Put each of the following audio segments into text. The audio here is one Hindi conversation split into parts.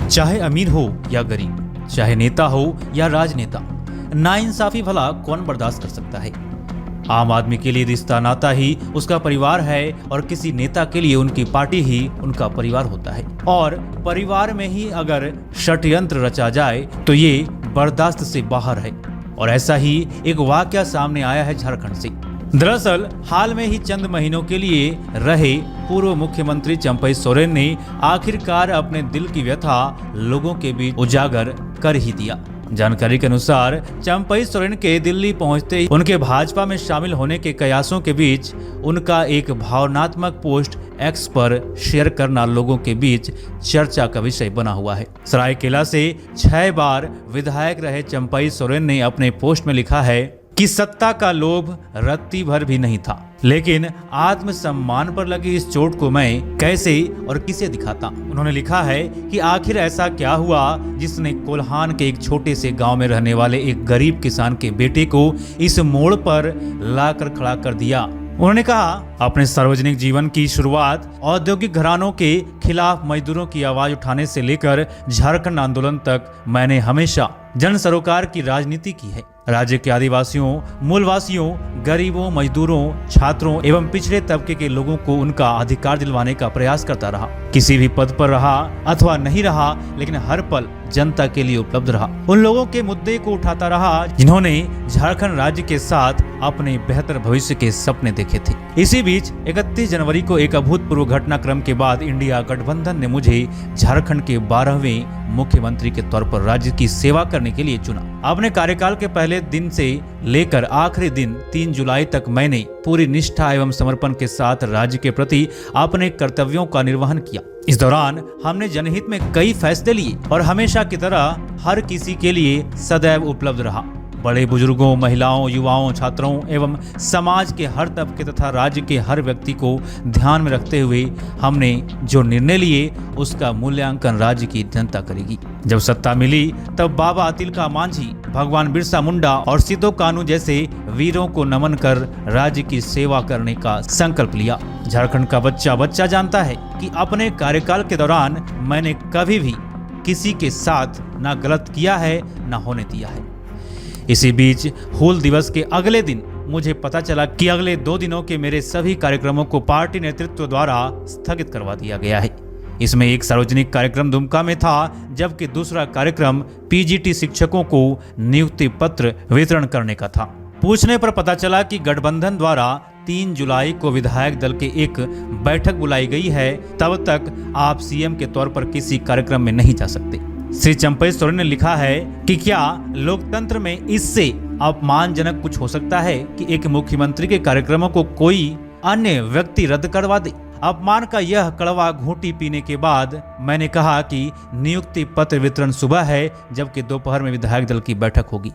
चाहे अमीर हो या गरीब, चाहे नेता हो या राजनेता, नाइंसाफी भला कौन बर्दाश्त कर सकता है। आम आदमी के लिए रिश्ता नाता ही उसका परिवार है और किसी नेता के लिए उनकी पार्टी ही उनका परिवार होता है। और परिवार में ही अगर षड्यंत्र रचा जाए तो ये बर्दाश्त से बाहर है। और ऐसा ही एक वाकया सामने आया है झारखंड से। दरअसल हाल में ही चंद महीनों के लिए रहे पूर्व मुख्यमंत्री चंपई सोरेन ने आखिरकार अपने दिल की व्यथा लोगों के बीच उजागर कर ही दिया। जानकारी के अनुसार चंपई सोरेन के दिल्ली पहुंचते ही उनके भाजपा में शामिल होने के कयासों के बीच उनका एक भावनात्मक पोस्ट एक्स पर शेयर करना लोगों के बीच चर्चा का विषय बना हुआ है। सरायकेला से 6 बार विधायक रहे चंपई सोरेन ने अपने पोस्ट में लिखा है कि सत्ता का लोभ रत्ती भर भी नहीं था, लेकिन आत्मसम्मान पर लगी इस चोट को मैं कैसे और किसे दिखाता। उन्होंने लिखा है कि आखिर ऐसा क्या हुआ जिसने कोल्हान के एक छोटे से गांव में रहने वाले एक गरीब किसान के बेटे को इस मोड़ पर लाकर खड़ा कर दिया। उन्होंने कहा, अपने सार्वजनिक जीवन की शुरुआत औद्योगिक घरानों के खिलाफ मजदूरों की आवाज उठाने से लेकर झारखंड आंदोलन तक मैंने हमेशा जन सरोकार की राजनीति की है। राज्य के आदिवासियों, मूलवासियों, गरीबों, मजदूरों, छात्रों एवं पिछड़े तबके के लोगों को उनका अधिकार दिलवाने का प्रयास करता रहा। किसी भी पद पर रहा अथवा नहीं रहा, लेकिन हर पल जनता के लिए उपलब्ध रहा। उन लोगों के मुद्दे को उठाता रहा जिन्होंने झारखंड राज्य के साथ अपने बेहतर भविष्य के सपने देखे थे। इसी बीच 31 जनवरी को एक अभूतपूर्व घटनाक्रम के बाद इंडिया गठबंधन ने मुझे झारखंड के 12वें मुख्यमंत्री के तौर पर राज्य की सेवा करने के लिए चुना। अपने कार्यकाल के पहले दिन से लेकर आखिरी दिन 3 जुलाई तक मैंने पूरी निष्ठा एवं समर्पण के साथ राज्य के प्रति अपने कर्तव्यों का निर्वहन किया। इस दौरान हमने जनहित में कई फैसले लिए और हमेशा की तरह हर किसी के लिए सदैव उपलब्ध रहा। बड़े बुजुर्गों, महिलाओं, युवाओं, छात्रों एवं समाज के हर तबके तथा राज्य के हर व्यक्ति को ध्यान में रखते हुए हमने जो निर्णय लिए उसका मूल्यांकन राज्य की जनता करेगी। जब सत्ता मिली तब बाबा तिलका मांझी, भगवान बिरसा मुंडा और सिद्धो कान्हू जैसे वीरों को नमन कर राज्य की सेवा करने का संकल्प लिया। झारखंड का बच्चा बच्चा जानता है कि अपने कार्यकाल के दौरान मैंने कभी भी किसी के साथ ना गलत किया है ना होने दिया है। इसी बीच हूल दिवस के अगले दिन मुझे पता चला कि अगले 2 दिनों के मेरे सभी कार्यक्रमों को पार्टी नेतृत्व द्वारा स्थगित करवा दिया गया है। इसमें एक सार्वजनिक कार्यक्रम दुमका में था, जबकि दूसरा कार्यक्रम पीजीटी शिक्षकों को नियुक्ति पत्र वितरण करने का था। पूछने पर पता चला कि गठबंधन द्वारा 3 जुलाई को विधायक दल के एक बैठक बुलाई गई है, तब तक आप सीएम के तौर पर किसी कार्यक्रम में नहीं जा सकते। श्री चंपई सोरेन ने लिखा है कि क्या लोकतंत्र में इससे अपमानजनक कुछ हो सकता है कि एक मुख्यमंत्री के कार्यक्रमों को कोई अन्य व्यक्ति रद्द करवा दे। अपमान का यह कड़वा घूंटी पीने के बाद मैंने कहा कि नियुक्ति पत्र वितरण सुबह है, जबकि दोपहर में विधायक दल की बैठक होगी,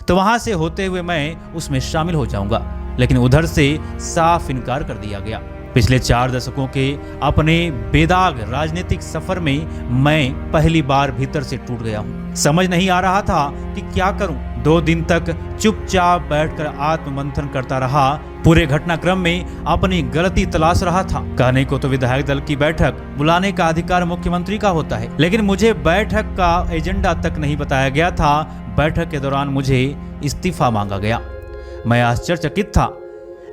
तो वहां से होते हुए मैं उसमें शामिल हो जाऊंगा। लेकिन उधर से साफ इनकार कर दिया गया। पिछले 4 दशकों के अपने बेदाग राजनीतिक सफर में मैं पहली बार भीतर से टूट गया हूँ। समझ नहीं आ रहा था कि क्या करूं। 2 दिन तक चुपचाप बैठकर आत्ममंथन करता रहा। पूरे घटनाक्रम में अपनी गलती तलाश रहा था। कहने को तो विधायक दल की बैठक बुलाने का अधिकार मुख्यमंत्री का होता है, लेकिन मुझे बैठक का एजेंडा तक नहीं बताया गया था। बैठक के दौरान मुझे इस्तीफा मांगा गया। मैं आश्चर्यचकित था,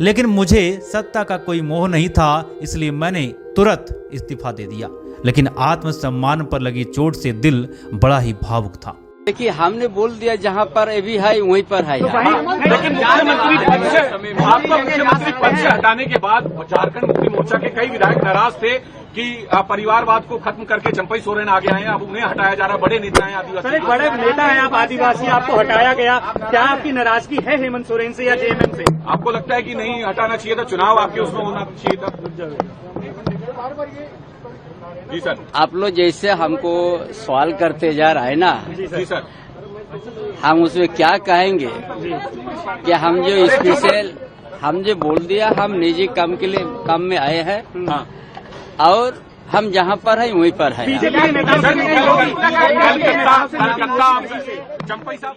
लेकिन मुझे सत्ता का कोई मोह नहीं था, इसलिए मैंने तुरंत इस्तीफा दे दिया। लेकिन आत्मसम्मान पर लगी चोट से दिल बड़ा ही भावुक था। देखिए, हमने बोल दिया जहाँ पर अभी है वहीं पर है। लेकिन आपको मुख्यमंत्री पद से हटाने के बाद झारखंड मुक्ति मोर्चा के कई विधायक नाराज थे कि परिवारवाद को खत्म करके चंपई सोरेन आ गए हैं, अब उन्हें हटाया जा रहा है। बड़े नेता हैं आदिवासी। सर, एक बड़े नेता हैं आप आदिवासी, आपको हटाया गया, क्या आपकी नाराजगी है हेमंत सोरेन से या जेएमएम से? आपको लगता है कि नहीं हटाना चाहिए था, चुनाव आपके उसमें होना चाहिए था? जी सर। आप लोग जैसे हमको सवाल करते जा रहा है ना, जी सर, हम उसमें क्या कहेंगे कि हम जो स्पेशल हम जो बोल दिया, हम निजी काम के लिए काम में आए हैं। हाँ। और हम जहाँ पर है वहीं पर है। कलकत्ता चंपई साहब